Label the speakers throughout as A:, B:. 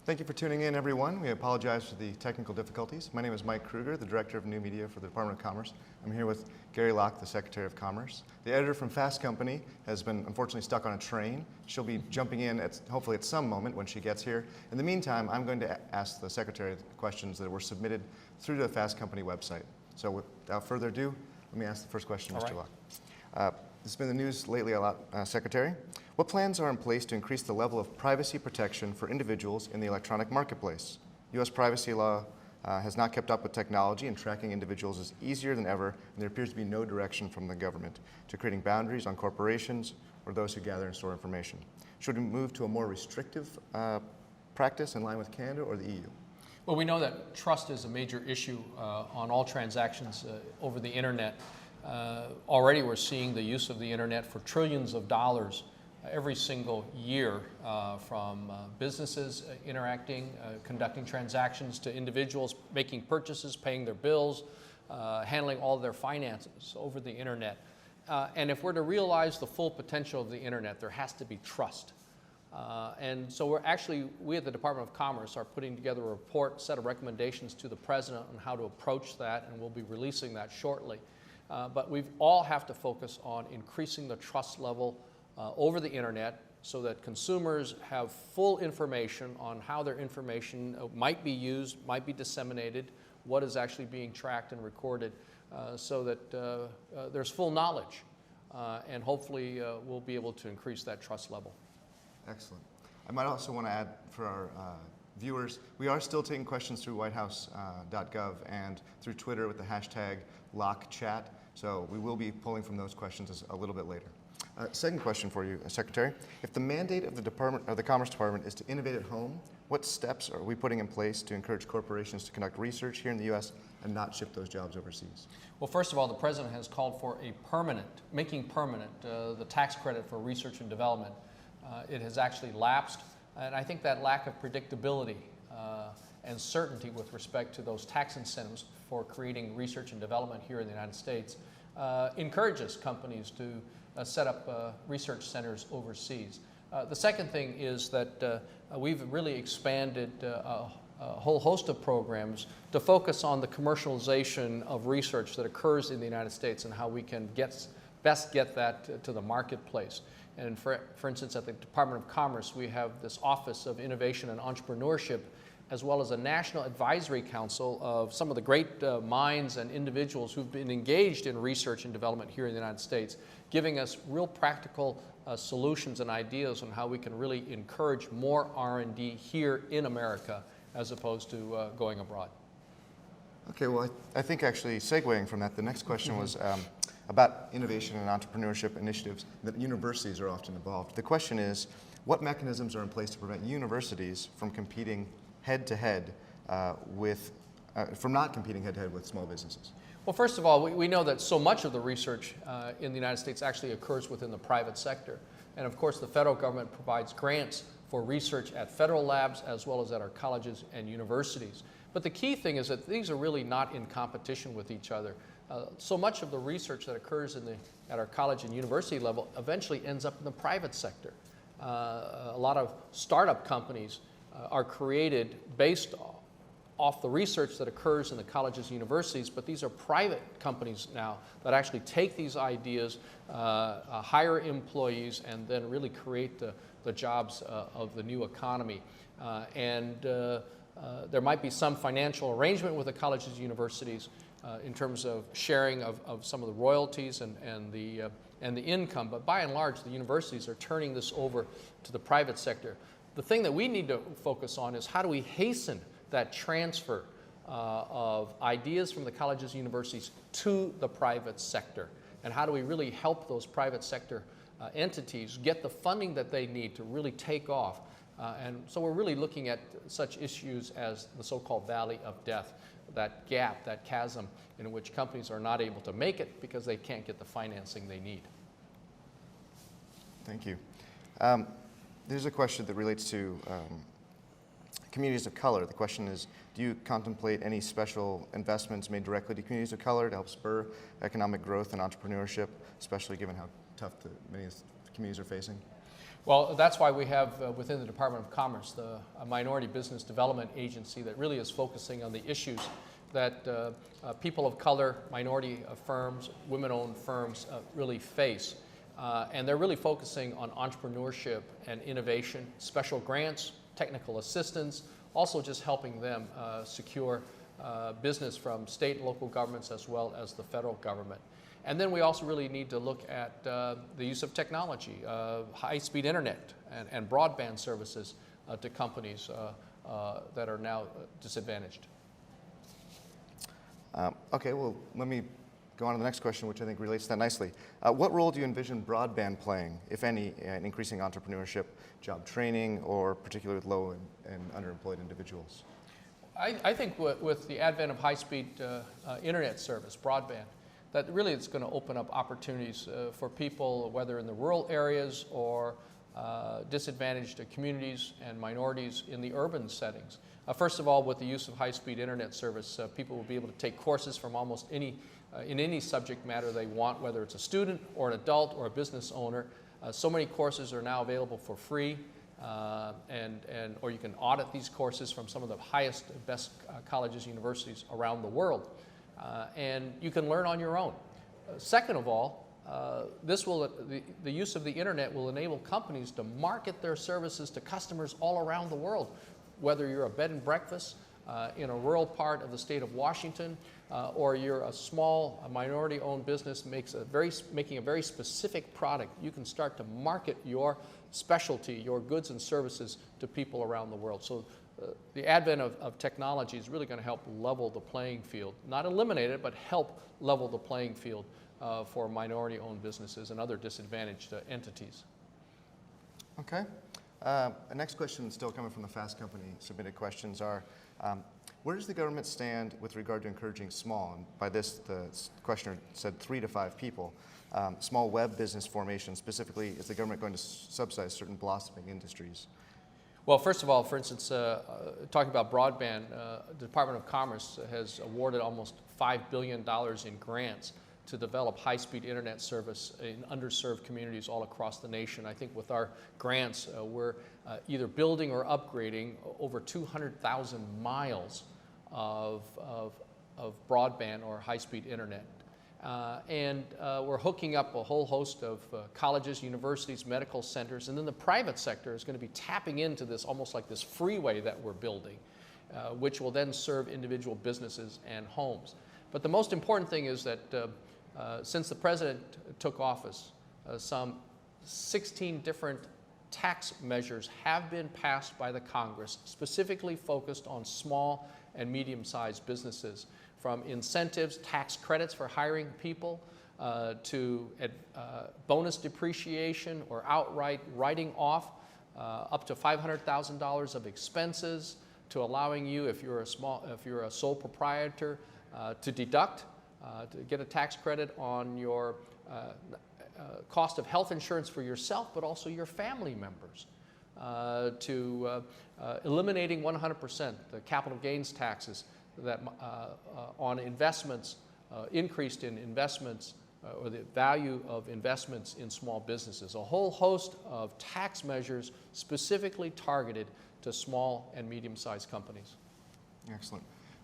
A: Thank you for tuning in, everyone. We apologize for the technical difficulties. My name is Mike Kruger, the Director of New Media for the Department of Commerce. I'm here with Gary Locke, the Secretary of Commerce. The editor from Fast Company has been unfortunately stuck on a train. She'll be jumping in hopefully at some moment when she gets here. In the meantime, I'm going to ask the Secretary questions that were submitted through the Fast Company website. So without further ado, let me ask the first question, Mr. Locke. This has been in the news lately a lot, Secretary. What plans are in place to increase the level of privacy protection for individuals in the electronic marketplace? U.S. privacy law has not kept up with technology, and tracking individuals is easier than ever, and there appears to be no direction from the government to creating boundaries on corporations or those who gather and store information. Should we move to a more restrictive practice in line with Canada or the EU?
B: Well, we know that trust is a major issue on all transactions over the internet. Already we're seeing the use of the internet for trillions of dollars every single year, from businesses interacting, conducting transactions, to individuals making purchases, paying their bills, handling all of their finances over the internet. And if we're to realize the full potential of the internet, there has to be trust. And so we at the Department of Commerce are putting together a report, set of recommendations to the President on how to approach that, and we'll be releasing that shortly. But we all have to focus on increasing the trust level over the internet so that consumers have full information on how their information might be used, might be disseminated, what is actually being tracked and recorded, so that there's full knowledge. And hopefully we'll be able to increase that trust level.
A: Excellent. I might also want to add for our viewers, we are still taking questions through whitehouse.gov and through Twitter with the hashtag LockeChat. So we will be pulling from those questions a little bit later. Second question for you, Secretary. If the mandate of the Commerce Department is to innovate at home, what steps are we putting in place to encourage corporations to conduct research here in the U.S. and not ship those jobs overseas?
B: Well, first of all, the President has called for making permanent the tax credit for research and development. It has actually lapsed, and I think that lack of predictability and certainty with respect to those tax incentives for creating research and development here in the United States encourages companies to set up research centers overseas. The second thing is that we've really expanded a whole host of programs to focus on the commercialization of research that occurs in the United States and how we can best get that to the marketplace. And for instance, at the Department of Commerce, we have this Office of Innovation and Entrepreneurship, as well as a National Advisory Council of some of the great minds and individuals who've been engaged in research and development here in the United States, giving us real practical solutions and ideas on how we can really encourage more R&D here in America as opposed to going abroad.
A: Okay, well, I think actually segueing from that, the next question was about innovation and entrepreneurship initiatives that universities are often involved. The question is, what mechanisms are in place to prevent universities from competing head-to-head from not competing head-to-head with small businesses?
B: Well, first of all, we know that so much of the research in the United States actually occurs within the private sector. And of course, the federal government provides grants for research at federal labs as well as at our colleges and universities. But the key thing is that these are really not in competition with each other. So much of the research that occurs at our college and university level eventually ends up in the private sector. A lot of startup companies are created based off the research that occurs in the colleges and universities, but these are private companies now that actually take these ideas, hire employees, and then really create the jobs of the new economy. There might be some financial arrangement with the colleges and universities in terms of sharing of some of the royalties and the income, but by and large, the universities are turning this over to the private sector. The thing that we need to focus on is how do we hasten that transfer of ideas from the colleges and universities to the private sector, and how do we really help those private sector entities get the funding that they need to really take off. And so we're really looking at such issues as the so-called valley of death, that gap, that chasm in which companies are not able to make it because they can't get the financing they need.
A: Thank you. There's a question that relates to communities of color. The question is, do you contemplate any special investments made directly to communities of color to help spur economic growth and entrepreneurship, especially given how tough many communities are facing?
B: Well, that's why we have within the Department of Commerce a Minority Business Development Agency that really is focusing on the issues that people of color, minority firms, women-owned firms really face. And they're really focusing on entrepreneurship and innovation, special grants, technical assistance, also just helping them secure business from state and local governments as well as the federal government. And then we also really need to look at the use of technology, high-speed internet and broadband services to companies that are now disadvantaged.
A: Okay, well, let me go on to the next question, which I think relates to that nicely. What role do you envision broadband playing, if any, in increasing entrepreneurship, job training, or particularly with low and underemployed individuals?
B: I think with the advent of high-speed internet service, broadband, that really it's going to open up opportunities for people, whether in the rural areas or disadvantaged communities and minorities in the urban settings. First of all, with the use of high-speed internet service, people will be able to take courses from almost in any subject matter they want, whether it's a student or an adult or a business owner. So many courses are now available for free, or you can audit these courses from some of the highest, best colleges, universities around the world. And you can learn on your own. Second of all, the use of the internet will enable companies to market their services to customers all around the world, whether you're a bed and breakfast in a rural part of the state of Washington, or you're a small minority-owned business making a very specific product. You can start to market your specialty, your goods and services to people around the world. So the advent of technology is really going to help level the playing field. Not eliminate it, but help level the playing field for minority-owned businesses and other disadvantaged entities.
A: Okay. The next question, still coming from the Fast Company submitted questions, are where does the government stand with regard to encouraging small, and by this the questioner said 3 to 5 people, small web business formation? Specifically, is the government going to subsidize certain blossoming industries?
B: Well, first of all, for instance, talking about broadband, the Department of Commerce has awarded almost $5 billion in grants to develop high-speed internet service in underserved communities all across the nation. I think with our grants, we're either building or upgrading over 200,000 miles of broadband or high-speed internet. And we're hooking up a whole host of colleges, universities, medical centers, and then the private sector is going to be tapping into this almost like this freeway that we're building, which will then serve individual businesses and homes. But the most important thing is that since the president took office, some 16 different tax measures have been passed by the Congress, specifically focused on small and medium-sized businesses, from incentives, tax credits for hiring people, to bonus depreciation or outright writing off up to $500,000 of expenses, to allowing you, if you're a sole proprietor, to deduct, to get a tax credit on your cost of health insurance for yourself, but also your family members, to eliminating 100% the capital gains taxes that on investments, increased in investments, or the value of investments in small businesses. A whole host of tax measures specifically targeted to small and medium-sized companies.
A: Excellent.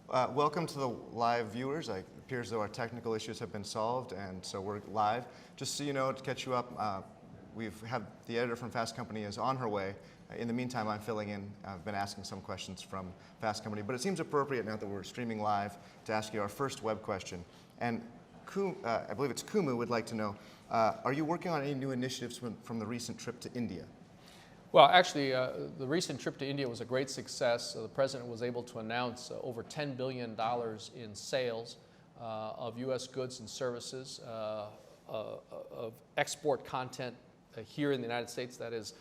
A: Welcome to the live viewers. It appears though our technical issues have been solved, and so we're live. Just so you know, to catch you up, we've had the editor from Fast Company is on her way. In the meantime, I'm filling in. I've been asking some questions from Fast Company, but it seems appropriate now that we're streaming live to ask you our first web question. And I believe it's Kumu would like to know, are you working on any new initiatives from the recent trip to India?
B: Well, actually, the recent trip to India was a great success. The president was able to announce over $10 billion in sales of U.S. goods and services, of export content here in the United States. That is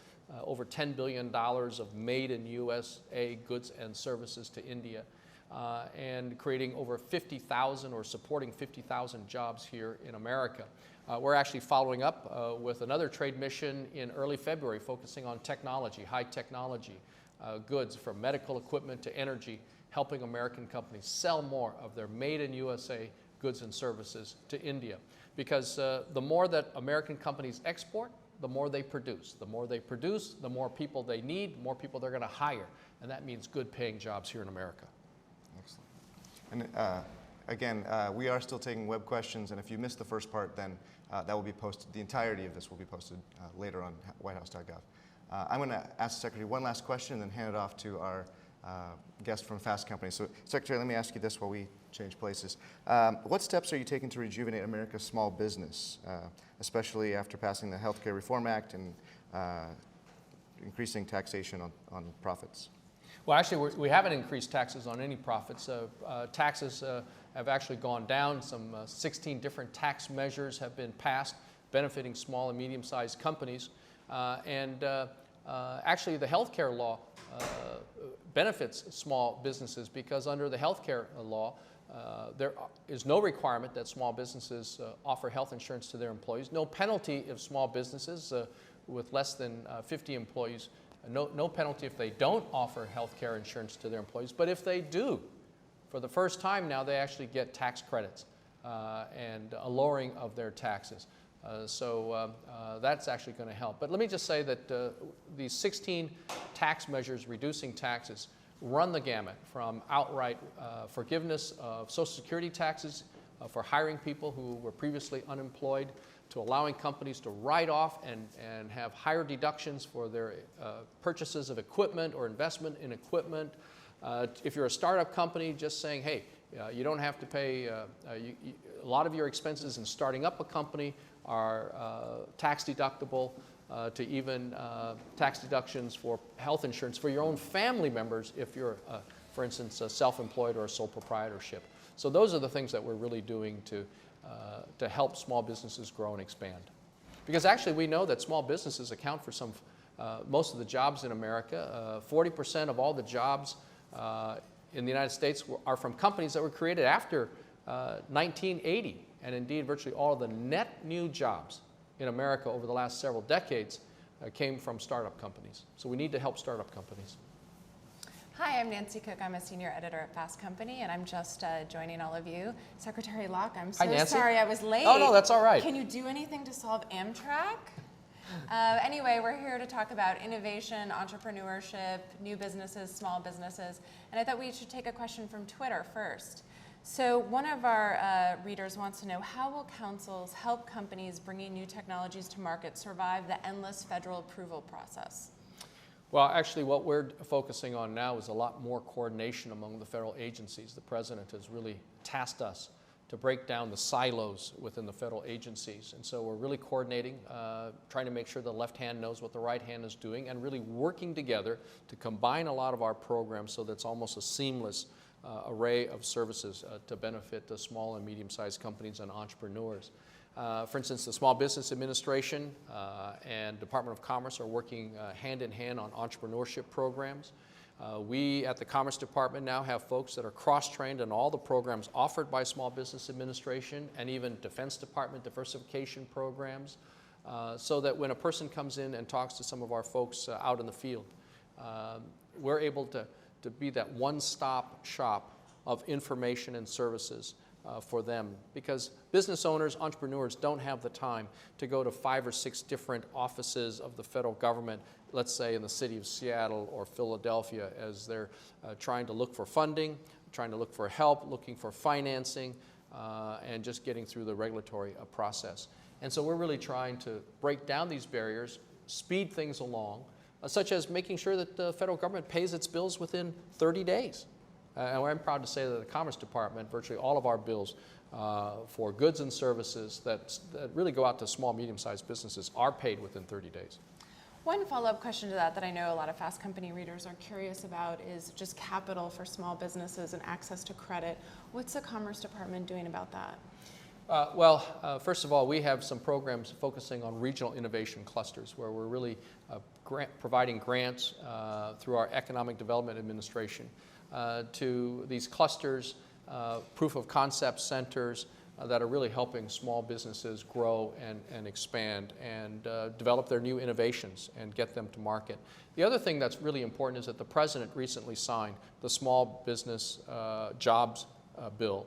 B: over $10 billion of made in USA goods and services to India, and creating over 50,000 or supporting 50,000 jobs here in America. We're actually following up with another trade mission in early February, focusing on technology, high technology goods, from medical equipment to energy, helping American companies sell more of their made in USA goods and services to India. Because the more that American companies export, the more they produce. The more they produce, the more people they need, the more people they're going to hire. And that means good paying jobs here in America.
A: Excellent. And again, we are still taking web questions, and if you missed the first part, then that will be posted, the entirety of this will be posted later on whitehouse.gov. I'm going to ask the Secretary one last question and then hand it off to our guest from Fast Company. So, Secretary, let me ask you this while we change places. What steps are you taking to rejuvenate America's small business, especially after passing the Healthcare Reform Act and increasing taxation on profits?
B: Well, actually, we haven't increased taxes on any profits. Taxes have actually gone down. Some 16 different tax measures have been passed benefiting small and medium-sized companies. Actually, the healthcare law benefits small businesses because under the healthcare law, there is no requirement that small businesses offer health insurance to their employees. No penalty if small businesses with less than 50 employees, no penalty if they don't offer health care insurance to their employees. But if they do, for the first time now, they actually get tax credits and a lowering of their taxes. So that's actually going to help. But let me just say that these 16 tax measures reducing taxes run the gamut from outright forgiveness of Social Security taxes for hiring people who were previously unemployed, to allowing companies to write off and have higher deductions for their purchases of equipment or investment in equipment. If you're a startup company, just saying, hey, you don't have to pay, a lot of your expenses in starting up a company are tax deductible, to even tax deductions for health insurance for your own family members if you're, for instance, self-employed or a sole proprietorship. So those are the things that we're really doing to help small businesses grow and expand. Because actually we know that small businesses account for most of the jobs in America. 40% of all the jobs in the United States are from companies that were created after 1980. And indeed, virtually all of the net new jobs in America over the last several decades came from startup companies. So we need to help startup companies.
C: Hi, I'm Nancy Cook. I'm a senior editor at Fast Company, and I'm just joining all of you. Secretary Locke, I'm so sorry I was late.
B: Oh, no, that's all right.
C: Can you do anything to solve Amtrak? Anyway, we're here to talk about innovation, entrepreneurship, new businesses, small businesses, and I thought we should take a question from Twitter first. So one of our readers wants to know, how will councils help companies bringing new technologies to market survive the endless federal approval process?
B: Well, actually, what we're focusing on now is a lot more coordination among the federal agencies. The President has really tasked us to break down the silos within the federal agencies. And so we're really coordinating, trying to make sure the left hand knows what the right hand is doing, and really working together to combine a lot of our programs so that's almost a seamless array of services to benefit the small and medium-sized companies and entrepreneurs. For instance, the Small Business Administration and Department of Commerce are working hand in hand on entrepreneurship programs. We at the Commerce Department now have folks that are cross-trained in all the programs offered by Small Business Administration and even Defense Department diversification programs, so that when a person comes in and talks to some of our folks out in the field, we're able to be that one-stop shop of information and services for them, because business owners, entrepreneurs don't have the time to go to 5 or 6 different offices of the federal government, let's say in the city of Seattle or Philadelphia, as they're trying to look for funding, trying to look for help, looking for financing, and just getting through the regulatory process. And so we're really trying to break down these barriers, speed things along, such as making sure that the federal government pays its bills within 30 days. And I'm proud to say that the Commerce Department, virtually all of our bills for goods and services that really go out to small, medium-sized businesses are paid within 30 days.
C: One follow-up question to that I know a lot of Fast Company readers are curious about is just capital for small businesses and access to credit. What's the Commerce Department doing about that?
B: First of all, we have some programs focusing on regional innovation clusters where we're really providing grants through our Economic Development Administration to these clusters, proof of concept centers that are really helping small businesses grow and expand and develop their new innovations and get them to market. The other thing that's really important is that the President recently signed the Small Business Jobs Bill,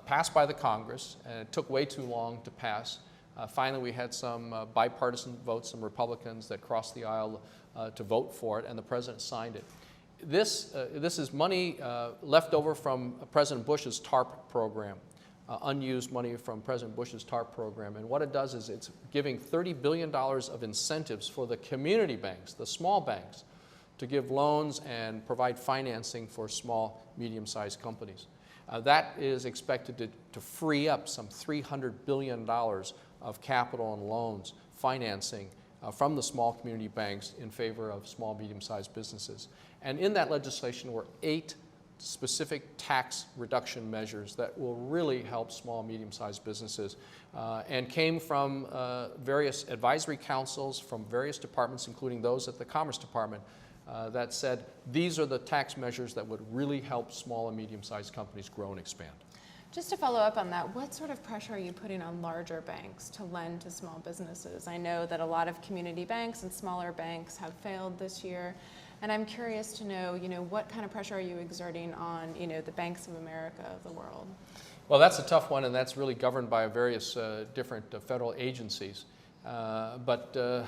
B: passed by the Congress, and it took way too long to pass. Finally, we had some bipartisan votes, some Republicans that crossed the aisle to vote for it, and the president signed it. This is money left over from President Bush's TARP program, unused money from President Bush's TARP program. And what it does is it's giving $30 billion of incentives for the community banks, the small banks, to give loans and provide financing for small, medium-sized companies. That is expected to free up some $300 billion of capital and loans financing from the small community banks in favor of small, medium-sized businesses. And in that legislation were 8 specific tax reduction measures that will really help small, medium-sized businesses and came from various advisory councils from various departments, including those at the Commerce Department, that said these are the tax measures that would really help small and medium-sized companies grow and expand.
C: Just to follow up on that, what sort of pressure are you putting on larger banks to lend to small businesses? I know that a lot of community banks and smaller banks have failed this year, and I'm curious to know, what kind of pressure are you exerting on, the Banks of America of the world?
B: Well, that's a tough one, and that's really governed by various different federal agencies. But the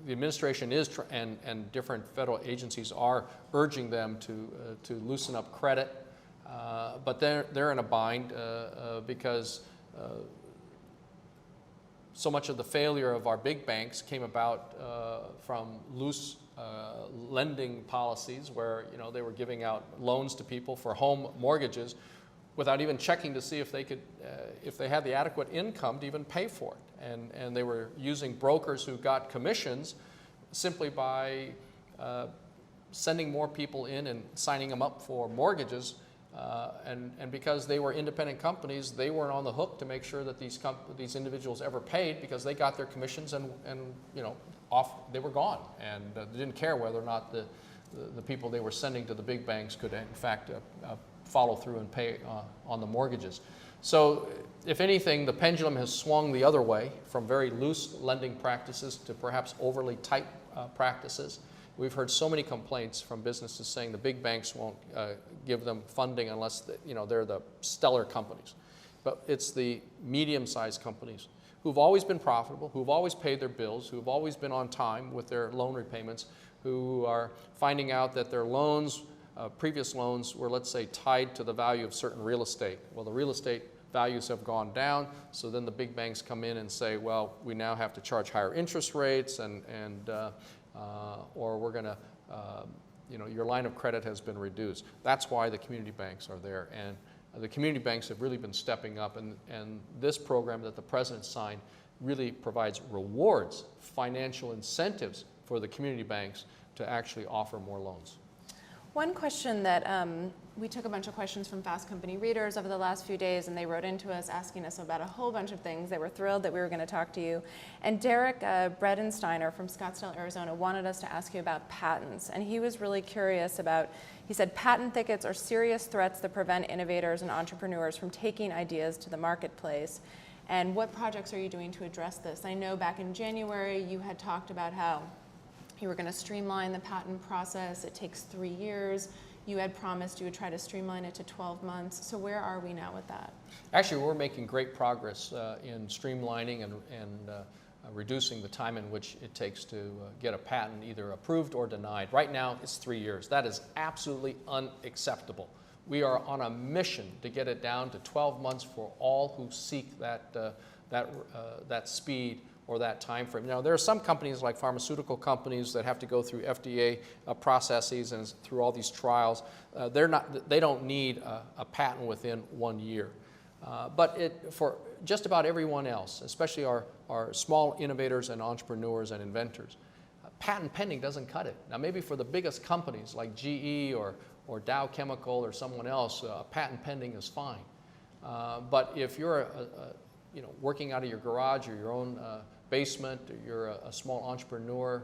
B: administration is, and different federal agencies are urging them to loosen up credit. But they're in a bind because so much of the failure of our big banks came about from loose lending policies where they were giving out loans to people for home mortgages without even checking to see if they could, if they had the adequate income to even pay for it, and they were using brokers who got commissions simply by sending more people in and signing them up for mortgages. And because they were independent companies, they weren't on the hook to make sure that these individuals ever paid because they got their commissions and they were gone, and they didn't care whether or not the people they were sending to the big banks could in fact follow through and pay on the mortgages. So if anything, the pendulum has swung the other way from very loose lending practices to perhaps overly tight practices. We've heard so many complaints from businesses saying the big banks won't give them funding unless they're the stellar companies. But it's the medium-sized companies who've always been profitable, who've always paid their bills, who've always been on time with their loan repayments, who are finding out that their loans, previous loans, were, let's say, tied to the value of certain real estate. Well, the real estate values have gone down, so then the big banks come in and say, well, we now have to charge higher interest rates or we're going to, your line of credit has been reduced. That's why the community banks are there. And the community banks have really been stepping up. And this program that the president signed really provides rewards, financial incentives for the community banks to actually offer more loans.
C: One question that we took a bunch of questions from Fast Company readers over the last few days, and they wrote into us asking us about a whole bunch of things. They were thrilled that we were going to talk to you. And Derek Bredensteiner from Scottsdale, Arizona, wanted us to ask you about patents. And he was really curious about, he said, patent thickets are serious threats that prevent innovators and entrepreneurs from taking ideas to the marketplace. And what projects are you doing to address this? I know back in January you had talked about how you were going to streamline the patent process. It takes 3 years. You had promised you would try to streamline it to 12 months. So where are we now with that?
B: Actually, we're making great progress in streamlining and reducing the time in which it takes to get a patent either approved or denied. Right now, it's 3 years. That is absolutely unacceptable. We are on a mission to get it down to 12 months for all who seek that speed or that time frame. Now, there are some companies like pharmaceutical companies that have to go through FDA processes and through all these trials. They don't need a patent within 1 year. But for just about everyone else, especially our small innovators and entrepreneurs and inventors, patent pending doesn't cut it. Now, maybe for the biggest companies like GE or Dow Chemical or someone else, patent pending is fine. But if you're working out of your garage or your own basement, or you're a small entrepreneur,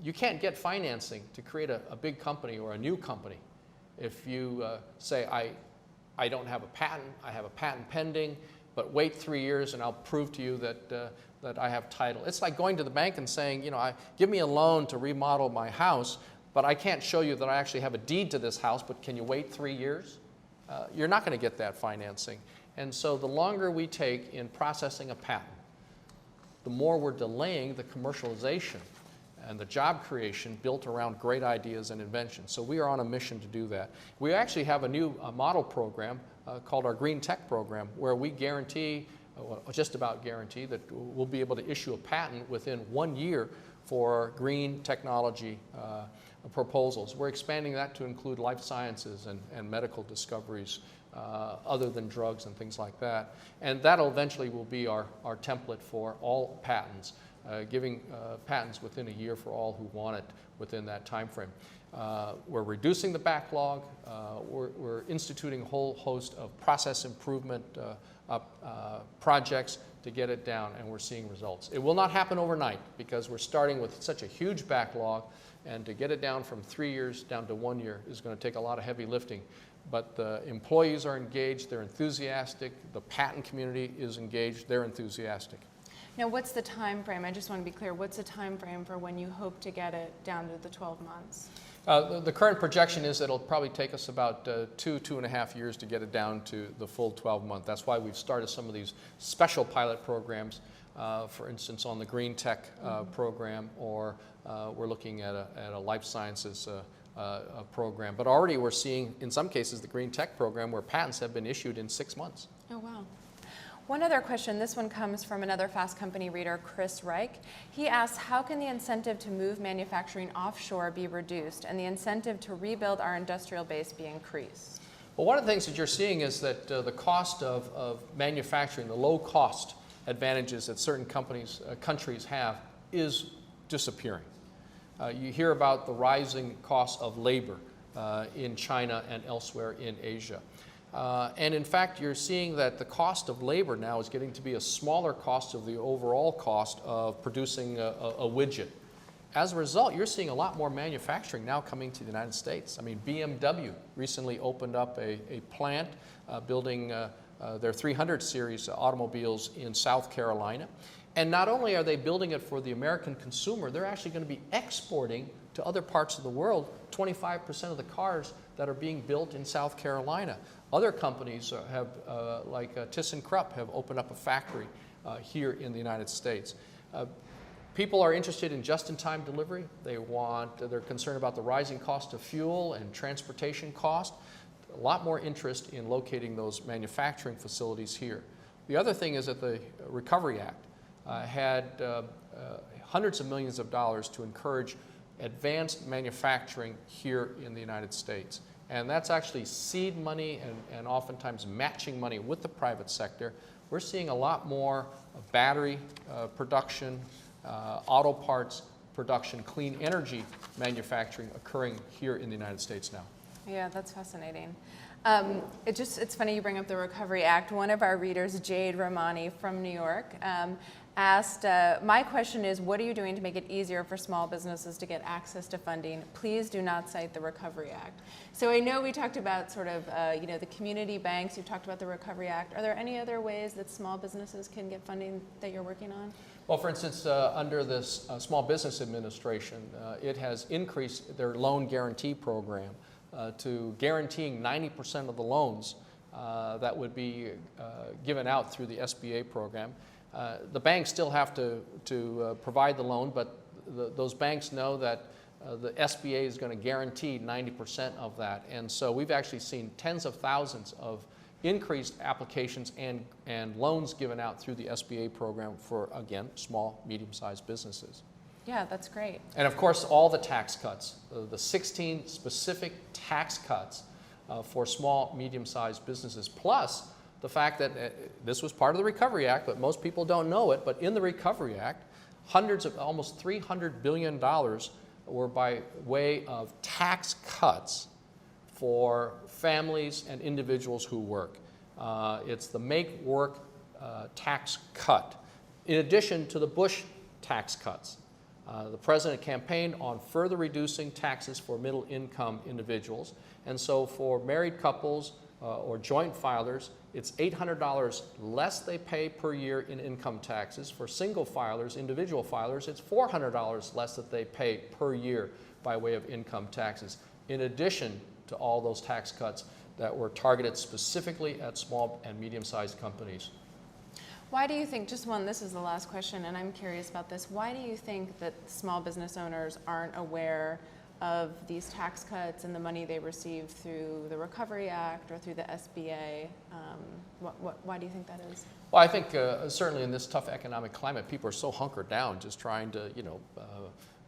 B: you can't get financing to create a big company or a new company. If you say, I don't have a patent, I have a patent pending, but wait 3 years and I'll prove to you that I have title. It's like going to the bank and saying, give me a loan to remodel my house, but I can't show you that I actually have a deed to this house, but can you wait 3 years? You're not going to get that financing. And so the longer we take in processing a patent, the more we're delaying the commercialization and the job creation built around great ideas and inventions. So we are on a mission to do that. We actually have a new model program called our Green Tech Program, where we guarantee, just about guarantee, that we'll be able to issue a patent within 1 year for green technology proposals. We're expanding that to include life sciences and medical discoveries other than drugs and things like that. And that'll eventually will be our template for all patents, giving patents within a year for all who want it within that time frame. We're reducing the backlog. We're instituting a whole host of process improvement projects to get it down, and we're seeing results. It will not happen overnight because we're starting with such a huge backlog, and to get it down from 3 years down to 1 year is going to take a lot of heavy lifting. But the employees are engaged, they're enthusiastic, the patent community is engaged, they're enthusiastic.
C: Now, what's the time frame? I just want to be clear. What's the time frame for when you hope to get it down to the 12 months?
B: The current projection is that it'll probably take us about 2.5 years to get it down to the full 12 month. That's why we've started some of these special pilot programs, for instance, on the Green Tech program, or we're looking at a life sciences program. But already we're seeing, in some cases, the Green Tech program where patents have been issued in 6 months.
C: Oh, wow. One other question, this one comes from another Fast Company reader, Chris Reich. He asks, how can the incentive to move manufacturing offshore be reduced and the incentive to rebuild our industrial base be increased?
B: Well, one of the things that you're seeing is that the cost of manufacturing, the low cost advantages that certain countries have, is disappearing. You hear about the rising cost of labor in China and elsewhere in Asia. And in fact, you're seeing that the cost of labor now is getting to be a smaller cost of the overall cost of producing a widget. As a result, you're seeing a lot more manufacturing now coming to the United States. I mean, BMW recently opened up a plant building their 300 series automobiles in South Carolina. And not only are they building it for the American consumer, they're actually going to be exporting to other parts of the world 25% of the cars that are being built in South Carolina. Other companies have, like ThyssenKrupp, have opened up a factory here in the United States. People are interested in just-in-time delivery. They're concerned about the rising cost of fuel and transportation cost. A lot more interest in locating those manufacturing facilities here. The other thing is that the Recovery Act had hundreds of millions of dollars to encourage advanced manufacturing here in the United States. And that's actually seed money and oftentimes matching money with the private sector. We're seeing a lot more battery production, auto parts production, clean energy manufacturing occurring here in the United States now.
C: Yeah, that's fascinating. It's funny you bring up the Recovery Act. One of our readers, Jade Romani from New York, asked, my question is, what are you doing to make it easier for small businesses to get access to funding? Please do not cite the Recovery Act. So I know we talked about sort of, the community banks, you've talked about the Recovery Act. Are there any other ways that small businesses can get funding that you're working on?
B: Well, for instance, under this Small Business Administration, it has increased their loan guarantee program to guaranteeing 90% of the loans that would be given out through the SBA program. The banks still have to provide the loan, but those banks know that the SBA is going to guarantee 90% of that. And so we've actually seen tens of thousands of increased applications and loans given out through the SBA program for, again, small, medium-sized businesses.
C: Yeah, that's great.
B: And of course, all the tax cuts, the 16 specific tax cuts for small, medium-sized businesses, plus the fact that this was part of the Recovery Act, but most people don't know it, but in the Recovery Act, almost $300 billion were by way of tax cuts for families and individuals who work. It's the Make Work tax cut, in addition to the Bush tax cuts. The president campaigned on further reducing taxes for middle-income individuals, and so for married couples or joint filers, it's $800 less they pay per year in income taxes. For single filers, individual filers, it's $400 less that they pay per year by way of income taxes, in addition to all those tax cuts that were targeted specifically at small and medium-sized companies.
C: Why do you think, just one, this is the last question, and I'm curious about this. Why do you think that small business owners aren't aware of these tax cuts and the money they receive through the Recovery Act or through the SBA? Why do you think that is?
B: Well, I think certainly in this tough economic climate, people are so hunkered down just trying to,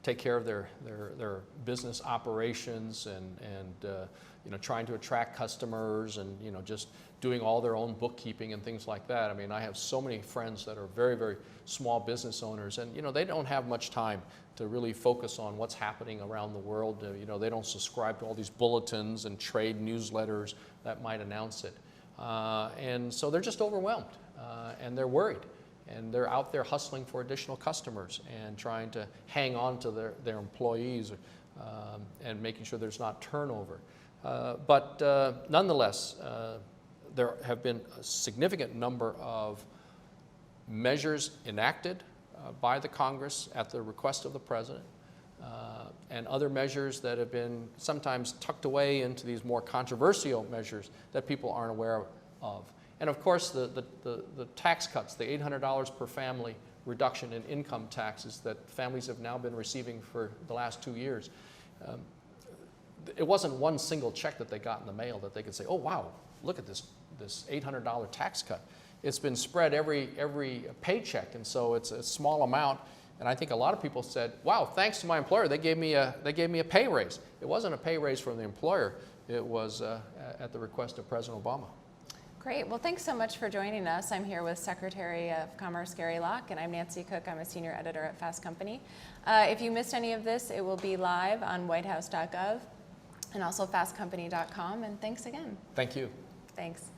B: take care of their business operations and trying to attract customers and, just doing all their own bookkeeping and things like that. I mean, I have so many friends that are very, very small business owners, and, they don't have much time to really focus on what's happening around the world. They don't subscribe to all these bulletins and trade newsletters that might announce it. And so they're just overwhelmed, and they're worried. And they're out there hustling for additional customers and trying to hang on to their employees and making sure there's not turnover. But nonetheless, there have been a significant number of measures enacted by the Congress at the request of the President, and other measures that have been sometimes tucked away into these more controversial measures that people aren't aware of. And of course, the tax cuts, the $800 per family reduction in income taxes that families have now been receiving for the last 2 years. It wasn't one single check that they got in the mail that they could say, oh wow, look at this $800 tax cut. It's been spread every paycheck, and so it's a small amount. And I think a lot of people said, wow, thanks to my employer, they gave me a pay raise. It wasn't a pay raise from the employer. It was at the request of President Obama.
C: Great. Well, thanks so much for joining us. I'm here with Secretary of Commerce Gary Locke, and I'm Nancy Cook. I'm a senior editor at Fast Company. If you missed any of this, it will be live on whitehouse.gov and also fastcompany.com. And thanks again.
B: Thank you.
C: Thanks.